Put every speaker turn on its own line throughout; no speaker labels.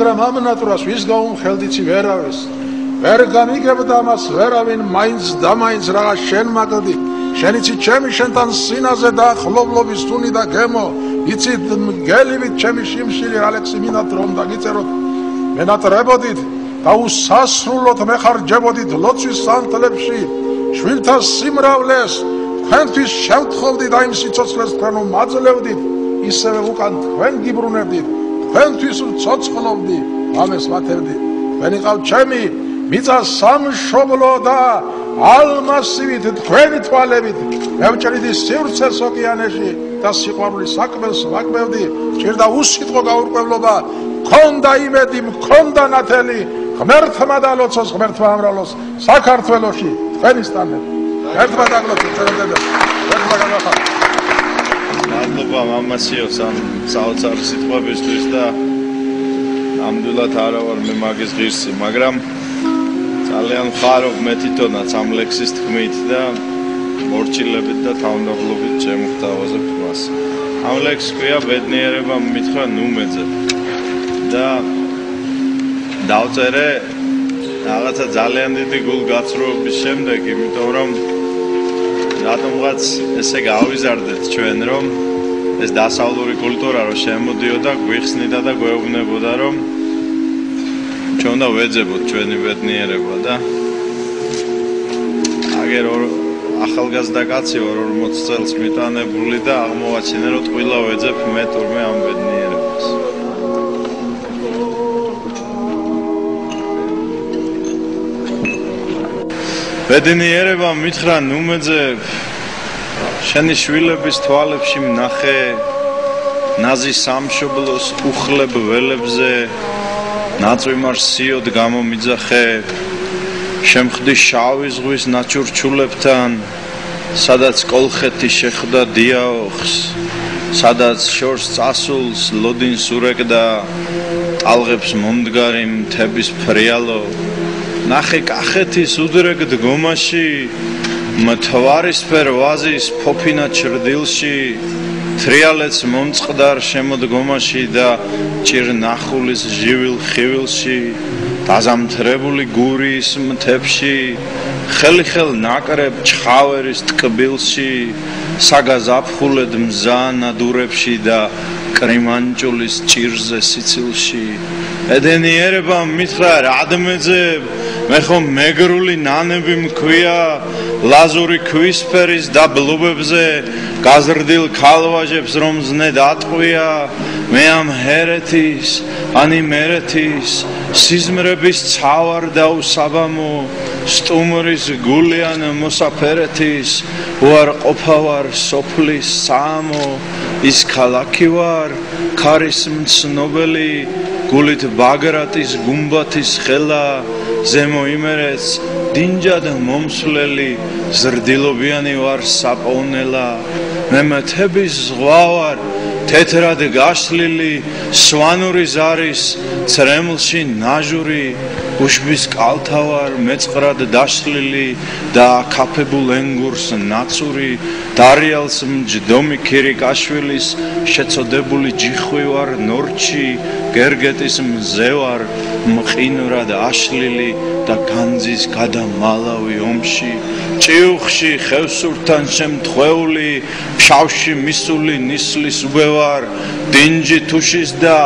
მაგრამ ამ ნატურას ვის გაუმხელდიცი ვერავის ვერ გამიგებდა მას ვერავინ მაინც და მაინც რაღაც შენ მაგდი შენიცი ჩემი შენთან სინაზე და ხლობლობის თუნი და გემო იცით მგელივით ჩემი შიმშილი ალექსი მინათ რომ დაგიწეროთ მენატრებოდით და უსასრულოდ მეხარჯებოდით ლოცვის სანთლებში შვილთა სიმრავლეს თქვენთვის შევთხოვდით და იმ სიცოცხლეს თქვენ უმაძლევდით ისევე უკან თქვენ გიბრუნებდით თქვენთვის ვცოცხლობდი ამას ვათებდით თქვენ იყავთ ჩემი მიწა სამშობლო და ალმასივით თქვენი თვალებით მევჭრიდი სივრცეს ოკეანეში და სიყვარულის საქმეს ვაკმევდი ჭირდა უსიტყვო გაურკვევლობა მქონდა იმედი მქონდა ნათელი ღმერთმა დალოცოს ღმერთმა ამრავლოს საქართველოში თქვენისთანები ერთმა დაგლოცოთ ჩვენამდე ერთმა განახა მადლობა მამასიოს ამ საოცარი სიტყვებისთვის და ნამდვილად არა ვარ მე მაგის ღირსი მაგრამ ძალიან ხარობ მე თვითონაც ამ ლექსის თქმით და მორჩილებით და თავმდაბლობით შემოგთავაზებ მას. ამ ლექსს ქვია ბედნიერება მითხრა ნუმეძე და დავწერე რაღაცა ძალიან დიდი გულგაცრუების შემდეგ, იმიტომ რომ რატომღაც ესე გავიზარდეთ ჩვენ რომ ეს დასავლური კულტურა რომ შემოდიოდა გვიხსნიდა და გვეუბნებოდა რომ ჩვენ უნდა ვეძებოთ ჩვენი ბედნიერება და აგერ ახალგაზრდა კაცი 40 წელს მიტანებული და აღმოვაჩინე რომ ტყუილა ვეძებ მე თურმე ამ ბედნიერებას. ბედნიერება მითხრა ნუმეძე შენი შვილების თვალებში ვნახე ნაზი სამშობლოს უხლებ ველებზე ნაწვიმარ სიოდ გამომიძახე შემხდი შავი ზღვის ნაჩურჩულებთან სადაც კოლხეთი შეხვდა დიაოხს სადაც შორს წასულს ლოდინს ურეკდა ტალღებს მომდგარი მთების ფრიალო ნახე კახეთის უდრეგ დგომაში მთვარისფერ ვაზის ფოფინა ჩრდილში თრიალეთს მომწყდარ შემოდგომაში და ჭირნახულის ჟივილ ხივილში დაზამთრებული გურის მთებში ხელიხელ ნაკრებ ჩხავერის ტკბილში საგაზაფხულედ მზა ნადურებში და კრიმანჭულის ჭირზე სიცილში ბედნიერება მითხრა რადმეძებ მე ხომ მეგრული ნანები მქვია ლაზური ქვისფერის და ბლუბებზე გაზრდილ ქალვაჟებს რომ ზნე დატყვია მე ამ ჰერეთის ანი მერეთის სიზმრების ცავარ და უსაბამო სტუმრის გულიან მოსაფერეთის უარ ყოფავარ სოფლის სამო ის ქალაქი ვარ ქარის მცნობელი გულით ბაგრატის გუმბათის ხელა ზემო იმერეთს დინჯად მომსვლელი ზრდილობიანი ვარ საპოვნელა მე მთების ზღვა ვარ თეთრად გაშლილი სვანური ზარის ცრემლში ნაჟური უშბის კალთა ვარ მეწყრად დაშლილი და აკაფებულ ენგურს ნაცური დარიალს მჯდომი ქირიკაშვილის შეწოდებული ჯიხვი ვარ ნორჩი გერგეტის მზე ვარ მყინვრად აშლილი და განძის გადამალავი ომში ჭიუხში ხევსურთან შემთხვეული ფშავში მისული ნისლის უბევარ დინჯი თუშის და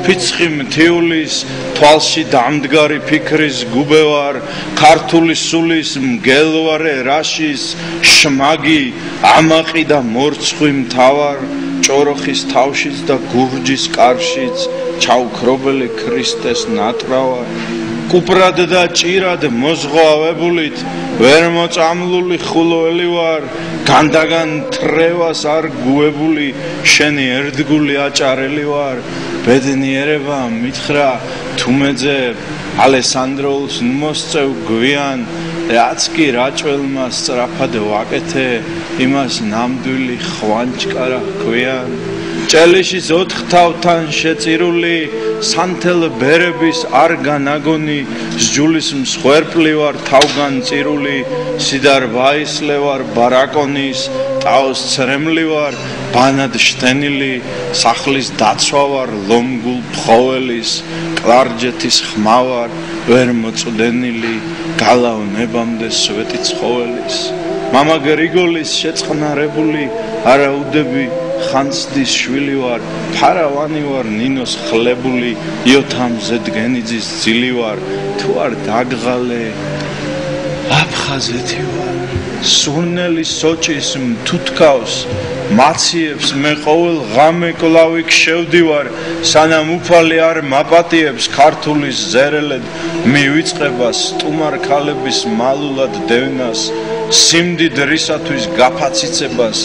ფიცხი მთიულის თვალში დამდგარი ფიქრის გუბევარ ქართული სულის მგელვარე რაშის შმაგი ამაყი და მორცხვი მთავარ ჭოროხის თავშიც და გურჯის კარშიც ჩაუქრობელი ქრისტეს ნატრავარ კუპრად და ჭირად მოზღვავებულით ვერ მოწამლული ხულოელი ვარ განდაგან თრევას არ გუებული შენი ერთგული აჭარელი ვარ ბედნიერება მითხრა თუმეძე ალესანდროულს მოსწევ გვიან რაც კი რაჭველმა სწრაფად ვაკეთე იმას ნამდვილი ხვანჭკარა ქვიან ჭელიშის 4 თავთან შეწირული სანთელ ბერების არ განაგონი სჯულის მსხვერპლი ვარ თავგან წირული სიდარ ვაისლე ვარ ბარაკონის
ტაოს ცრემლი ვარ ბანად შთენილი სახლის დაცვა ვარ ლომგულ ფხოველის კლარჯეთის ხმა ვარ ვერ მოწდენილი გალავნებამდე სვეტი ცხოველის მამა გრიგოლის შეწყნარებული არაუდები ხანცდის შვილი ვარ ფარავანი ვარ ნინოს ხლებული იოთამ ზედგენიძის ძილი ვარ თუ არ დაგღალე აფხაზეთი ვარ სურნელი სოჭის მთუთქავს მაციებს მე ყოველ ღამე კლავი ქშევდივარ სანამ უფალი არ მაპატიებს ქართულის ზერელედ მივიწყება სტუმარ ქალების მალულად დევნას სიმდიდ რისათვის გაფაციცებას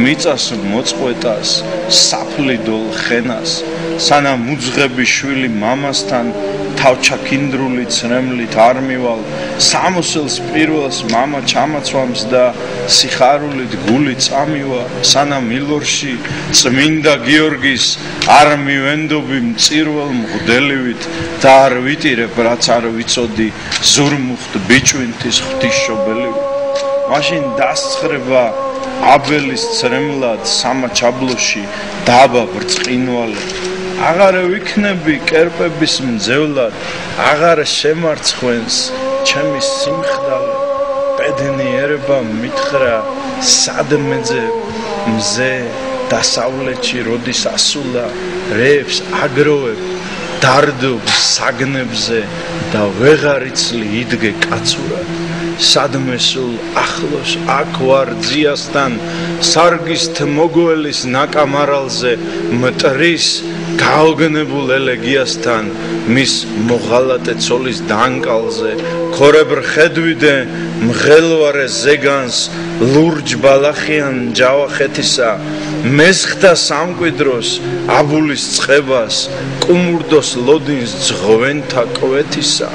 მიწას მოწყვეტას საფლიდოლ ხენას სანამ უძღები შვილი მამასთან თავჩაქინდრული ცრემლით არ მივალ სამოსელს პირველს მამა ჩამაცვამს და სიხარულით გული წამივა სანამ ილორში წმინდა გიორგის არ მივენდობი მწირვალ მღვდელივით და არ ვიტირებ რაც არ ვიცოდი ზურმუხტ ბიჭვინთის ღვთისმშობელივით მაშინ დასცხრება აბელის ცრემლად სამაჩაბლოში დაბა ბრწყინვალე აღარ ვიქნები კერპების მძევლად აღარ შემარცხვენს ჩემი სიმხდალე ბედნიერება მითხრა სადმეძე მზე დასავლეთში როდის ასულა რეებს აგროვებ დარდობ საგნებზე და ვეღარ იცლი იდგე კაცურად სადმე სულ ახლოს აქ ვარ ძიასთან სარგისთ მოგველის ნაკამარალზე მტრის გაოგნებულ ელეგიასთან მის მოღალატე ცოლის დანკალზე ქორებრ ხედვიდე მღელვარე ზეგანს ლურჯ ბალახიან ჯავახეთისა მესხთა სამკვიდროს აბულის წყებას კუმურდოს ლოდინს ძღვენთა კვეთისა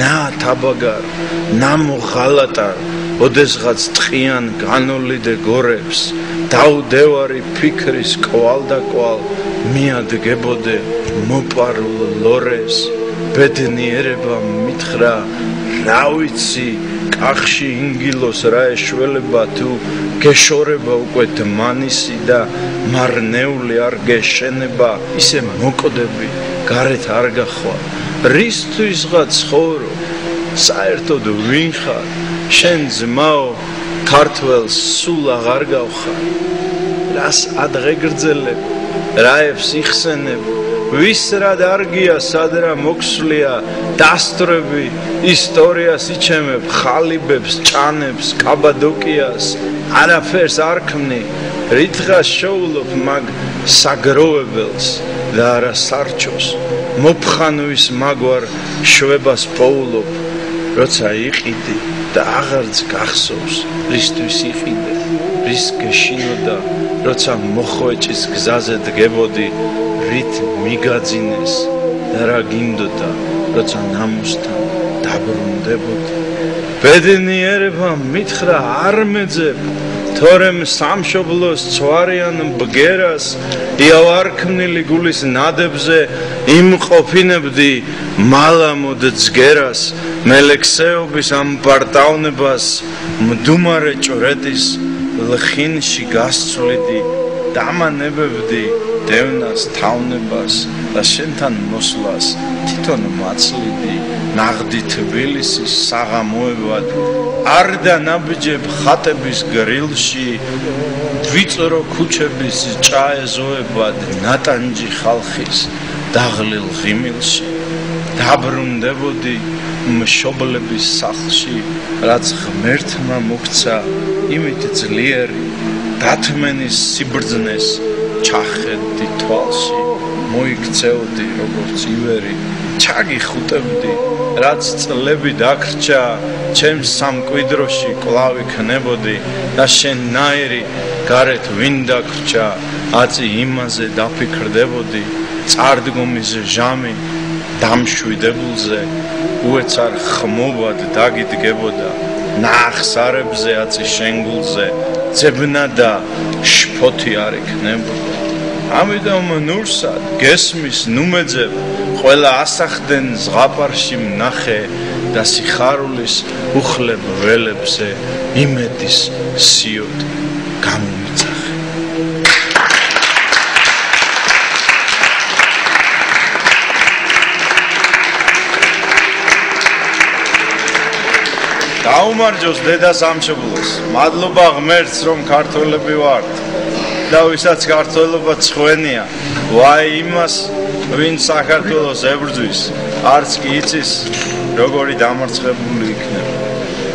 ნა თაბაგარ ნა მოღალატარ ოდესღაც ტყიან განოლიდე გორებს დაუდევარი ფიქრის კვალ და კვალ მიადგებოდე მოპარულ ლორეს ბედნიერება მითხრა რა ვიცი კახში ინგილოს რა ეშველება თუ გეშორება უკვე დმანისი და მარნეული არ გეშენება ისე მოკოდები გარეთ არ გახვა რისთვისღა ცხოვრობ საერთოდ ვინ ხარ შენ ძმაო ქართველს სულ აღარ გავხარ რას ადღეგრძელებ რაებს იხსენებ ვის რა დარგია სადრა მოქსვლია დასტრები ისტორიას იჩემებ ხალიბებს ჭანებს კაბადოკიას არაფერს არ ქმნი რითღას შოულობ მაგ საგროვებელს და არა სარჩოს მოფხანვის მაგვარ შვებას პოულობ როცა იყიდი და აღარც გახსოვს რისთვის იყიდე რის გეშინოდა როცა მოხვეჭის გზაზე დგებოდი რით მიგაძინეს და რა გინდოდა როცა ნამოსთან დაბრუნდებოდი ბედნიერება მითხრა არ მეძებ თორემ სამშობლოს ცვარიან ბგერას იავარქმნილი გულის ნადებზე იმყოფინებდი მალამოდ ძგერას მელექსეობის ამ პარტავნებას მდუმარე ჭრედის ლხინში გასწვლიდი დამანებებდი დევნას თავნებას და შენთან მოსვლას თვითონ მაცლიდი ნაღდი თბილისის საღამოებად არდა ნაბიჯებ ხატების გრილში ვიწრო ქუჩების ჭაეზოებად ნატანჯი ხალხის დაღლილ ღიმილში დაბრუნდებოდი მშობლების სახლში რაც ღმერთმა მოგცა იმით ძლიერი დათმენის სიბრძნეს ჩახედდი თვალში მოიქცეოდი როგორც ივერი ჩაგიხუტებდი რაც წლები დაგრჩა ჩემს სამკვიდროში კვლავ იქნებოდი და შენნაირი გარეთ ვინ დაგრჩა აწი იმაზე დაფიქრდებოდი წარდგომის ჟამი დამშვიდებულზე უეცარ ხმობად დაგიდგებოდა ნახსარებზე აწი შენგულზე ძებნა და შფოთი არ იქნებოდა ამიტომ ნურსად გესმის ნუმეძებ ყველა ასახდენ ზღაპარში მნახე და სიხარულის უხლებ ველებზე იმედის სიოდი გამომიწახე. გაუმარჯოს დედა სამშობლოს. მადლობა ღმერთს, რომ ქართველები ვართ და ვისაც ქართველობა ცხვენია. ვაი იმას, ვინ საქართველოს ებრძვის, არც კი იცის, როგორი დამარცხებული იქნება.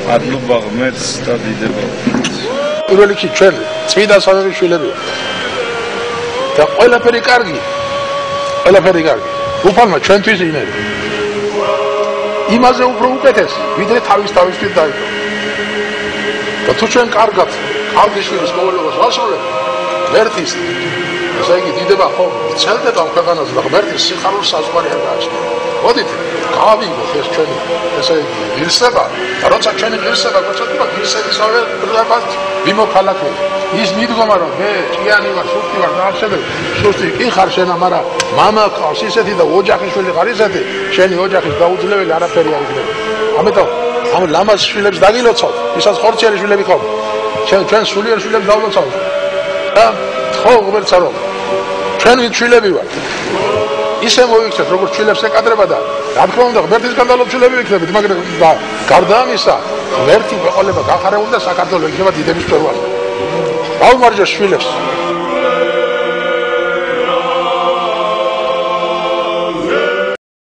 მადლობა ღმერთს და დიდებულს.
პირველ რიგში ჩვენ წმინდა სამების შვილები და ყველაფერი კარგი. უფალმა ჩვენთვის იმედი. იმაზე უფრო უკეთესი, ვიდრე თავისთვის დაიწყო. და თუ ჩვენ კარგად შვილის მოვლენას ვასრულებთ, ღმერთის, ესე იგი დიდება ხო ვრცელდება ამ ქვეყანაზე და ღმერთის სიხარულს საზღვარი არ გააჩნია. მოდით, გავავიღოთ ეს ჩვენი, ესე იგი, ღირსება და როცა ჩვენი ღირსება გვეწოდება, ღირსებისავე პრობლემას ვიმოქალაქეთ. ის მიდგომა რომ მე ჭიანი ვარ, სუსტი ვარ და არ შედეგ, სუსტი კი ხარ შენა, მაგრამ მამა ყავს ისეთი და ოჯახის შვილი ხარ ისეთი, შენი ოჯახის დაუძლეველი არაფერი არ იქნება. ამიტომ ამ ლამაზ შვილებს დაგილოცავ, ისაც ხორციელი შვილები ხომ. ჩვენ სულიერ შვილებს დავლოცავ. და ხო ღმერთსა რომ ჩვენ ვით შვილები ვართ. ისე მოიქცეთ როგორც შვილებს ეკადრება და რა თქმა უნდა ღმერთისგან დალოცულები ვიქნებით, მაგრამ გარდა ამისა ღმერთი გვეყოლება გახარებული და საქართველოს იქნება დიდების მწვერვალი. გაუმარჯოს შვილებს.